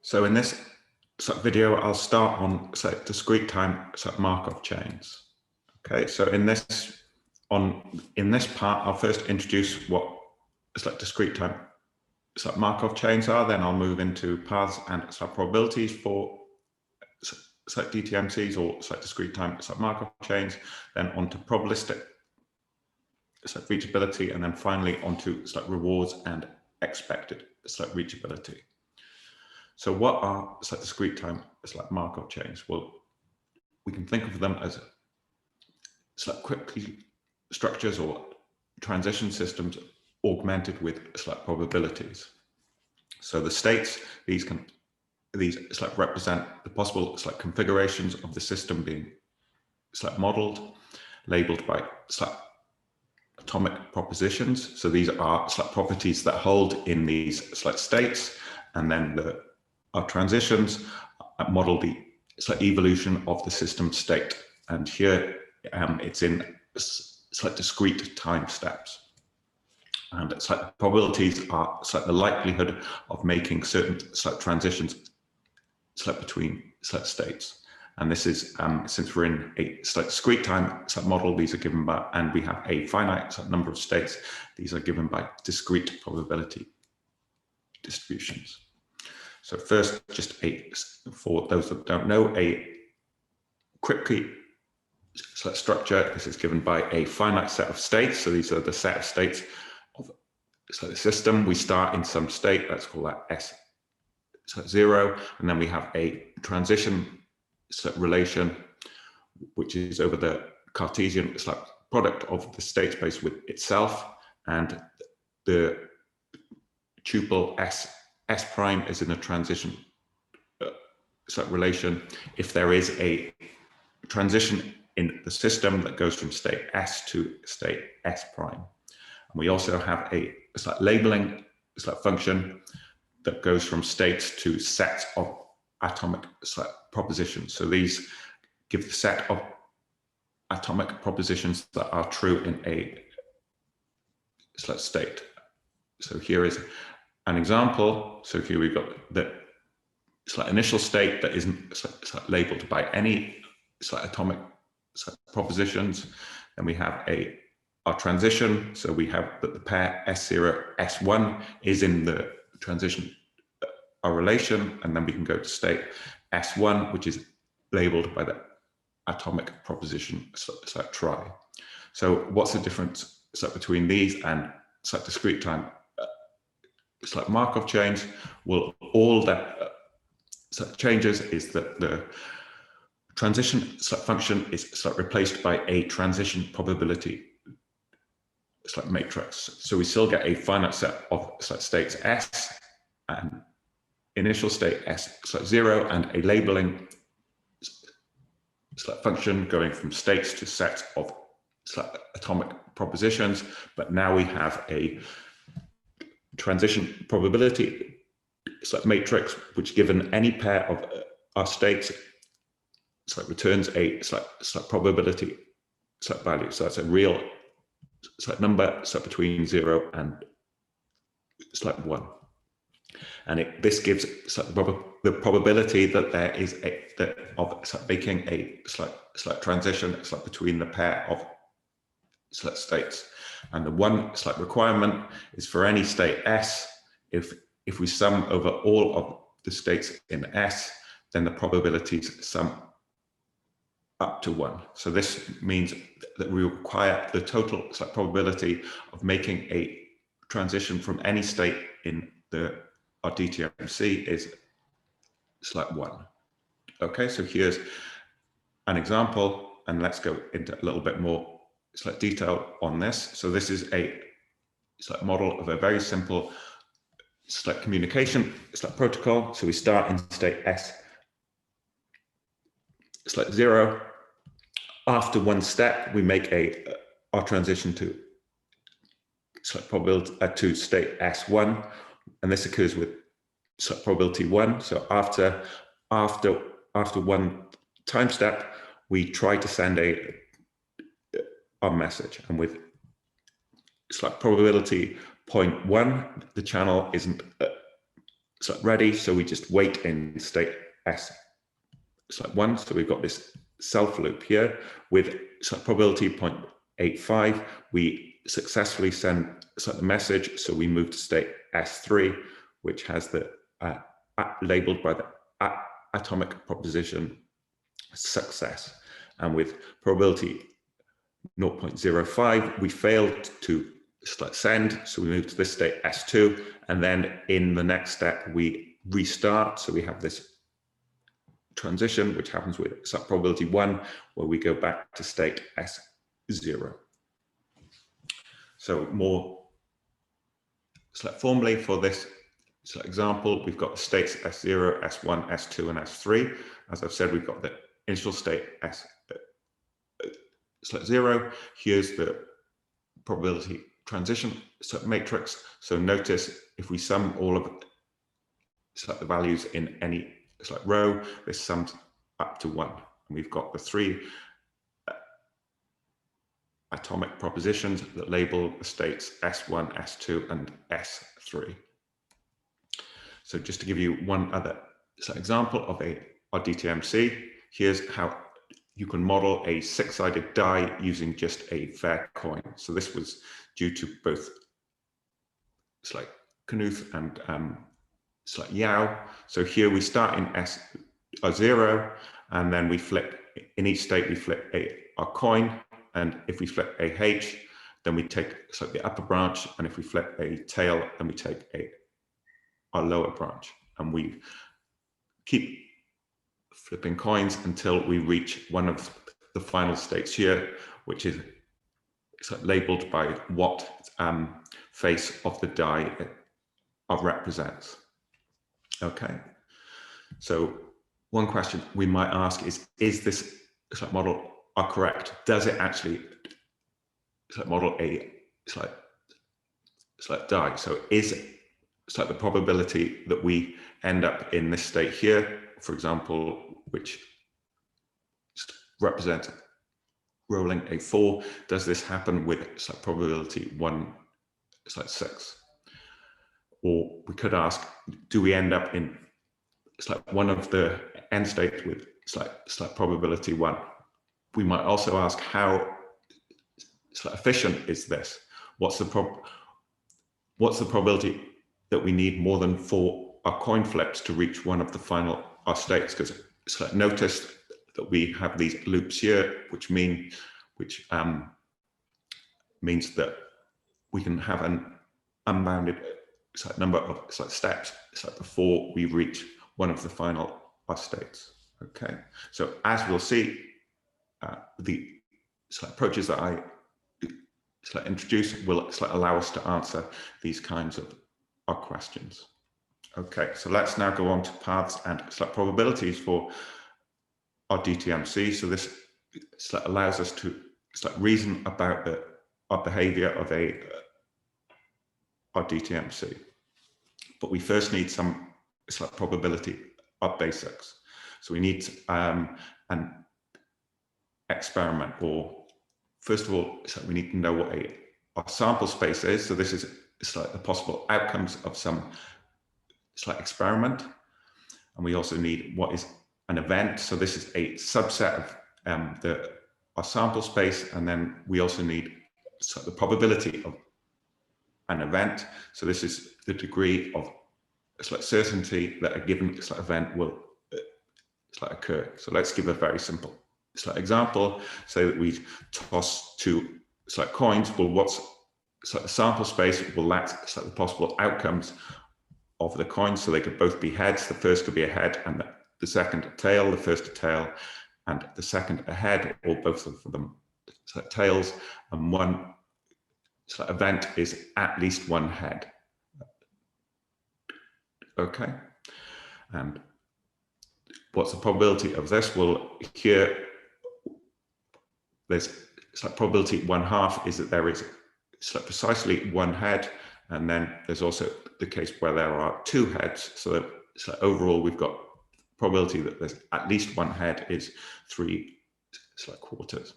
So in this video, I'll start on discrete time Markov chains. Okay, so in this part, I'll first introduce what discrete time Markov chains are. Then I'll move into paths and probabilities for DTMCs or discrete time Markov chains. Then onto probabilistic reachability, and then finally onto rewards and expected reachability. So what are discrete time Markov chains? Well, we can think of them as Kripke structures or transition systems augmented with probabilities. So the states, these represent the possible configurations of the system being modeled, labeled by atomic propositions. So these are properties that hold in these states, and then our transitions model the evolution of the system state. And here it's in discrete time steps. And probabilities are the likelihood of making certain transitions between states. And this is, since we're in a discrete time model, these are given by, and we have a finite number of states, these are given by discrete probability distributions. So first, just for those that don't know, a Kripke structure, this is given by a finite set of states. So these are the set of states of the system. We start in some state, let's call that S0, and then we have a transition relation, which is over the Cartesian product of the state space with itself, and the tuple S prime is in a transition relation if there is a transition in the system that goes from state S to state S prime. And we also have a labeling function that goes from states to sets of atomic propositions. So these give the set of atomic propositions that are true in a state. So here is an example. So here we've got the initial state that isn't labeled by any atomic propositions. Then we have our transition. So we have that the pair S0, S1 is in the transition our relation, and then we can go to state S1, which is labeled by the atomic proposition tri. So what's the difference between these and discrete time Markov chains? Well, all that changes is that the transition function is replaced by a transition probability matrix. So we still get a finite set of states S and initial state S0 and a labeling function going from states to sets of atomic propositions. But now we have a transition probability matrix, which given any pair of our states returns a probability value. So that's a real number between 0 and 1. And this gives the probability that there is of making a transition between the pair of states. And the one requirement is for any state S, if we sum over all of the states in S, then the probabilities sum up to 1. So this means that we require the total probability of making a transition from any state in our DTMC is 1. Okay, so here's an example, and let's go into a little bit more detail on this. So this is a model of a very simple communication protocol. So we start in state S0. After one step, we make our transition to probability to state S1, and this occurs with probability 1. So after one time step, we try to send our message, and with probability 0.1, the channel isn't ready. So we just wait in state S1. So we've got this self loop here with probability 0.85. We successfully send the message. So we move to state S3, which has the labeled by the atomic proposition success. And with probability 0.05, we failed to send, so we move to this state S2, and then in the next step we restart. So we have this transition which happens with probability 1, where we go back to state S0. So more formally for this example, we've got the states S0, S1, S2, and S3. As I've said, we've got the initial state S0. Here's the probability transition matrix. So notice if we sum all of the values in any row, this sums up to 1. And we've got the 3 atomic propositions that label the states S1, S2, and S3. So just to give you one other example of a DTMC, here's how you can model a 6-sided die using just a fair coin. So this was due to both Knuth and Yao. So here we start in S0, and then we flip, in each state we flip a coin, and if we flip a H, then we take the upper branch, and if we flip a tail, then we take our lower branch, and we keep flipping coins until we reach one of the final states here, which is labeled by what face of the die it represents. Okay, so one question we might ask is this model correct? Does it actually model a die? So is the probability that we end up in this state here, for example, which represents rolling a 4, does this happen with probability 1/6? Or we could ask, do we end up in one of the end states with probability 1? We might also ask, how efficient is this? What's the probability that we need more than 4 coin flips to reach one of the final states? Because notice that we have these loops here, which means that we can have an unbounded number of steps before we reach one of the final states. Okay, so as we'll see, the approaches that I introduce will allow us to answer these kinds of questions. Okay, so let's now go on to paths and probabilities for our DTMC. So this allows us to reason about our behavior of our DTMC. But we first need some probability of basics. So we need an experiment, or first of all, we need to know what our sample space is. So this is the possible outcomes of some experiment. And we also need what is an event. So this is a subset of our sample space. And then we also need the probability of an event. So this is the degree of certainty that a given event will occur. So let's give a very simple example. Say that we toss 2 coins. Well, what's the sample space? Well, that's the possible outcomes of the coins. So they could both be heads. The first could be a head, and the second a tail. The first a tail, and the second a head, or both of them tails. And one event is at least one head. Okay, and what's the probability of this? Well, here there's probability 1/2 is that there is precisely one head, and then there's also the case where there are 2 heads. So that overall we've got probability that there's at least one head is 3/4.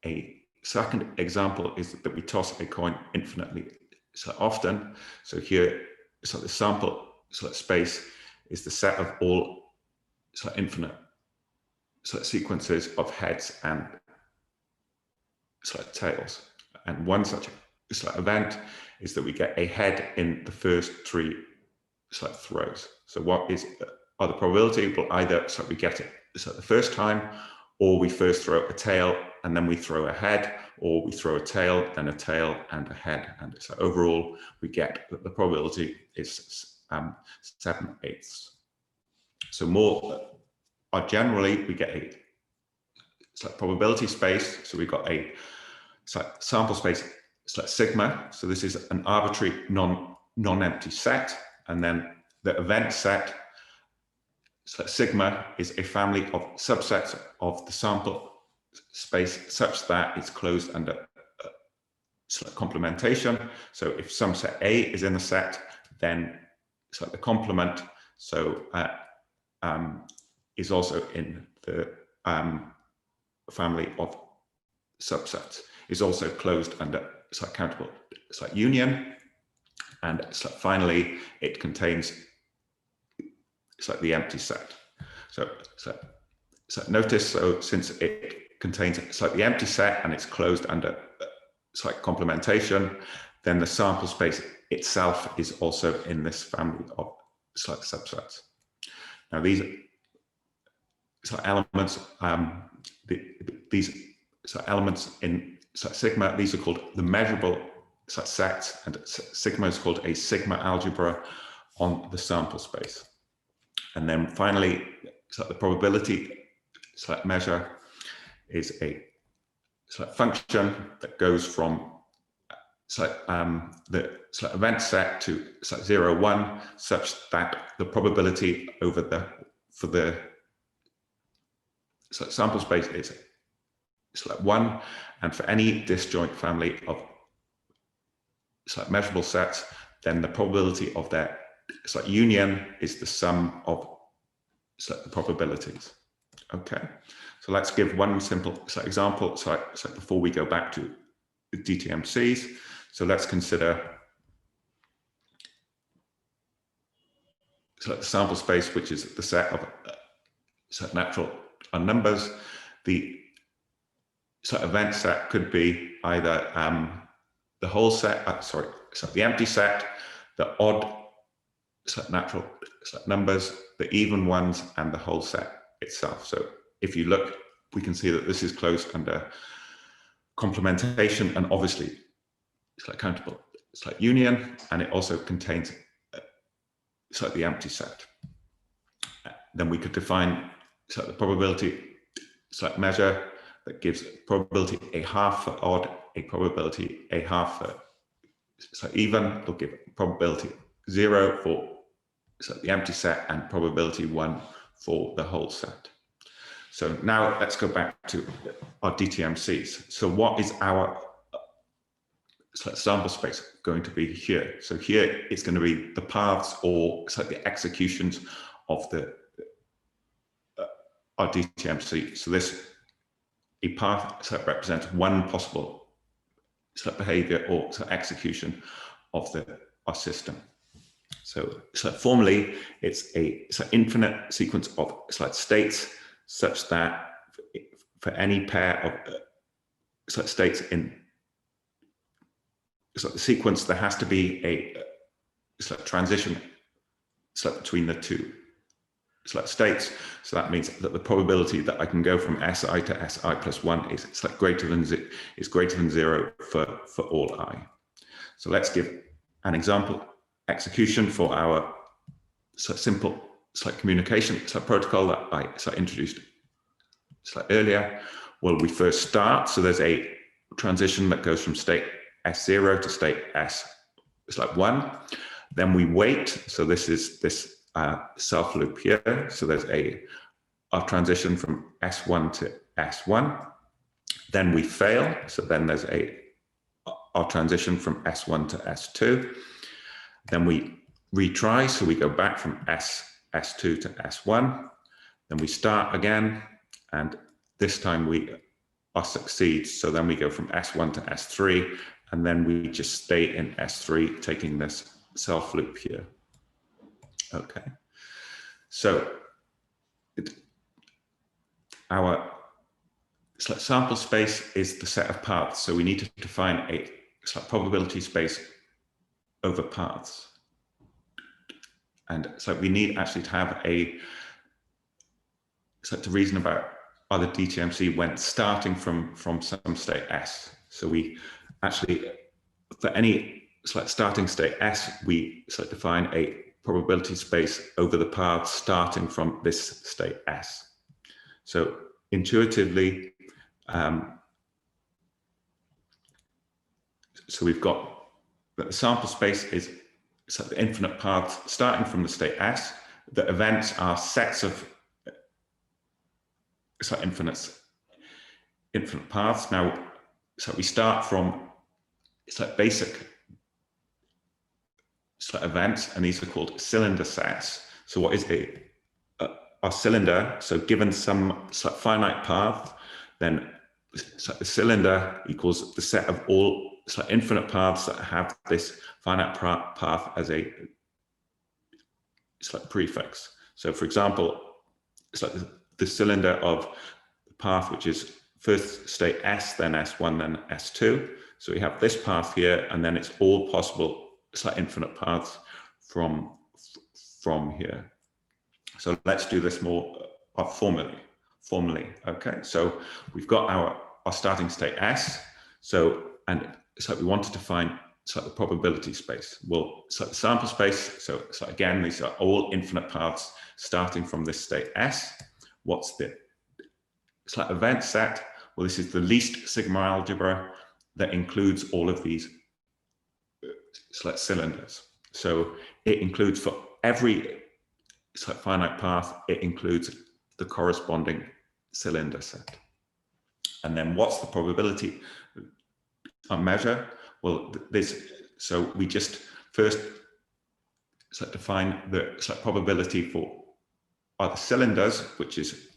A second example is that we toss a coin infinitely often. So here, the sample space is the set of all infinite sequences of heads and tails. And one such event is that we get a head in the first 3 throws. So what are the probability? Well, either we get it the first time, or we first throw a tail and then we throw a head, or we throw a tail, then a tail and a head. And so overall, we get that the probability is 7/8. So more generally, we get a probability space. So we've got a sample space sigma. So this is an arbitrary non-empty set. And then the event set sigma is a family of subsets of the sample space such that it's closed under complementation. So if some set A is in the set, then the complement is also in the family of subsets, is also closed under countable union. And finally, it contains the empty set. So notice, since it contains the empty set and it's closed under complementation, then the sample space itself is also in this family of subsets. Now these elements, these elements in sigma, these are called the measurable sets, and sigma is called a sigma algebra on the sample space. And then finally, the probability measure is a function that goes from the event set to 0, 1, such that the probability for the sample space is 1, and for any disjoint family of measurable sets, then the probability of their union is the sum of the probabilities. Okay, so let's give one simple example before we go back to the DTMCs. So let's consider the sample space, which is the set of natural numbers. The event set could be either the whole set, the empty set, the odd natural numbers, the even ones, and the whole set itself. So if you look, we can see that this is closed under complementation and obviously countable union, and it also contains the empty set. Then we could define the probability measure that gives probability a half for odd, a probability a half for even. They'll give probability 0 for the empty set and probability 1 for the whole set. So now let's go back to our DTMCs. So what is our sample space going to be here? So here it's going to be the paths or the executions of our DTMC. So a path represents one possible behavior or execution of our system. So formally, it's an infinite sequence of states, such that for any pair of states in the sequence, there has to be a transition between the two states. So that means that the probability that I can go from Si to Si plus 1 is greater than 0 for all I. So let's give an example execution for our simple communication protocol that I introduced earlier. Well, we first start, so there's a transition that goes from state S0 to state S1. Then we wait, so this is this self loop here. So there's a transition from S1 to S1. Then we fail, so then there's our transition from S1 to S2. Then we retry, so we go back from S2 to S1. Then we start again, and this time we succeed. So then we go from S1 to S3, and then we just stay in S3, taking this self loop here. Okay, so our sample space is the set of paths. So we need to define a probability space over paths. And so we need actually to have to reason about other DTMC when starting from some state S. So we actually, for any starting state S, we define a probability space over the paths starting from this state S. So intuitively, so we've got the sample space is the infinite paths starting from the state S. The events are sets of infinite paths. Now, so we start from basic events, and these are called cylinder sets. So what is our cylinder? So given some finite path, then the cylinder equals the set of all infinite paths that have this finite path as a prefix. So for example, it's the cylinder of the path which is first state S, then S1, then S2. So we have this path here, and then it's all possible infinite paths from here. So let's do this more formally. Okay, so we've got our starting state S. So we want to define the probability space. Well, the sample space. So again, these are all infinite paths starting from this state S. What's the event set? Well, this is the least sigma algebra that includes all of these cylinders. So it includes for every finite path, it includes the corresponding cylinder set. And then what's the probability measure? Well, so we just first define the probability for other cylinders, which is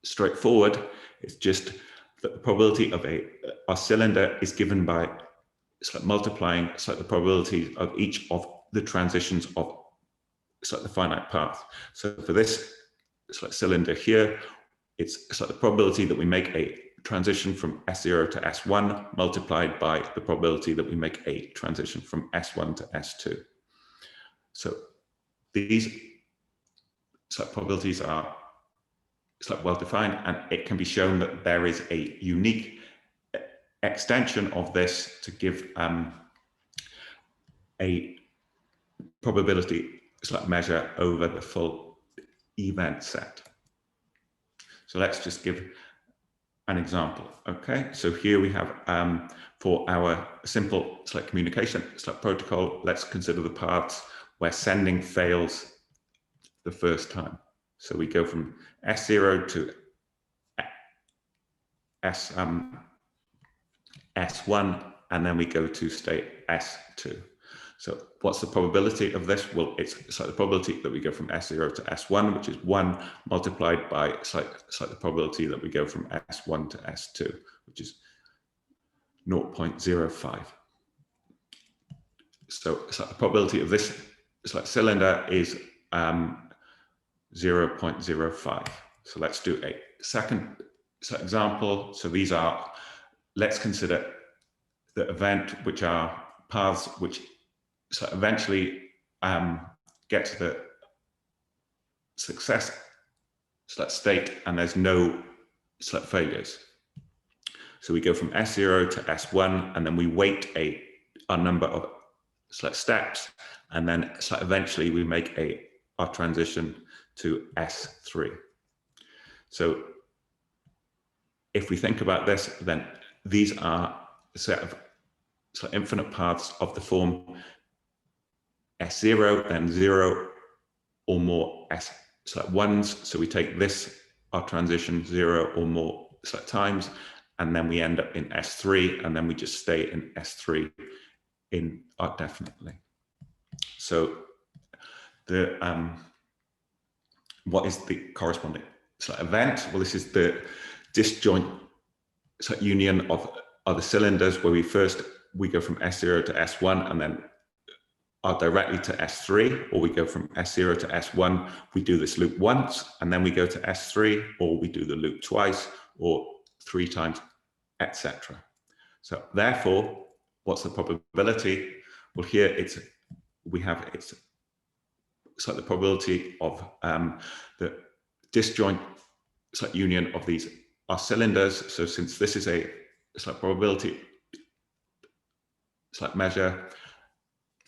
straightforward. It's just that the probability of a cylinder is given by multiplying the probability of each of the transitions of the finite path. So for this cylinder here, it's the probability that we make a transition from S0 to S1 multiplied by the probability that we make a transition from S1 to S2. So these probabilities are well defined, and it can be shown that there is a unique extension of this to give a probability measure over the full event set. So let's just give an example. Okay, so here we have for our simple communication protocol, let's consider the paths where sending fails the first time. So we go from S0 to S1, and then we go to state S2. So what's the probability of this? Well, it's the probability that we go from S0 to S1, which is 1 multiplied by the probability that we go from S1 to S2, which is 0.05. So the probability of this cylinder is 0.05. So let's do a second example. So these are, let's consider the event, which are paths which eventually get to the success state, and there's no failures. So we go from S0 to S1, and then we wait a number of steps, and then eventually we make our transition to S3. So if we think about this, then these are a set of infinite paths of the form S0, then 0 or more S1s. So we take this, our transition 0 or more times, and then we end up in S3, and then we just stay in S3 indefinitely. So the what is the corresponding event? Well, this is the disjoint union of the cylinders, where we go from S0 to S1, and then are directly to S3, or we go from S0 to S1. We do this loop once, and then we go to S3, or we do the loop twice, or 3 times, etc. So therefore, what's the probability? Well, here it's like the probability of the disjoint union of these are cylinders. So since this is a probability measure,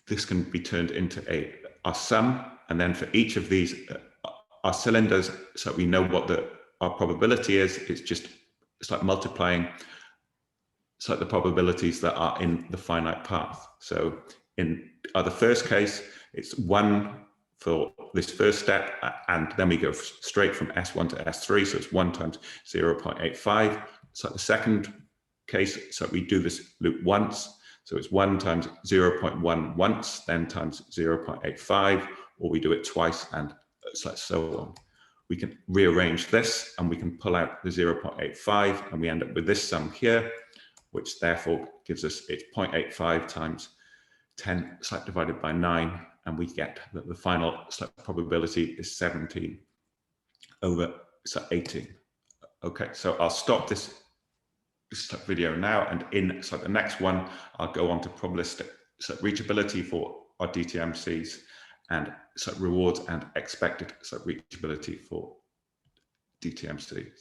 this can be turned into our sum, and then for each of these our cylinders, so we know what our probability is. It's just multiplying the probabilities that are in the finite path. So in the first case, it's 1 for this first step, and then we go straight from S1 to S3, so it's 1 times 0.85. So the second case, so we do this loop once, so it's 1 times 0.1 once, then times 0.85, or we do it twice, and so on. We can rearrange this, and we can pull out the 0.85, and we end up with this sum here, which therefore gives us it's 0.85 times 10 divided by 9, and we get that the final probability is 17 over 18. Okay, so I'll stop this video now, and in the next one, I'll go on to probabilistic reachability for our DTMCs, and rewards and expected reachability for DTMCs.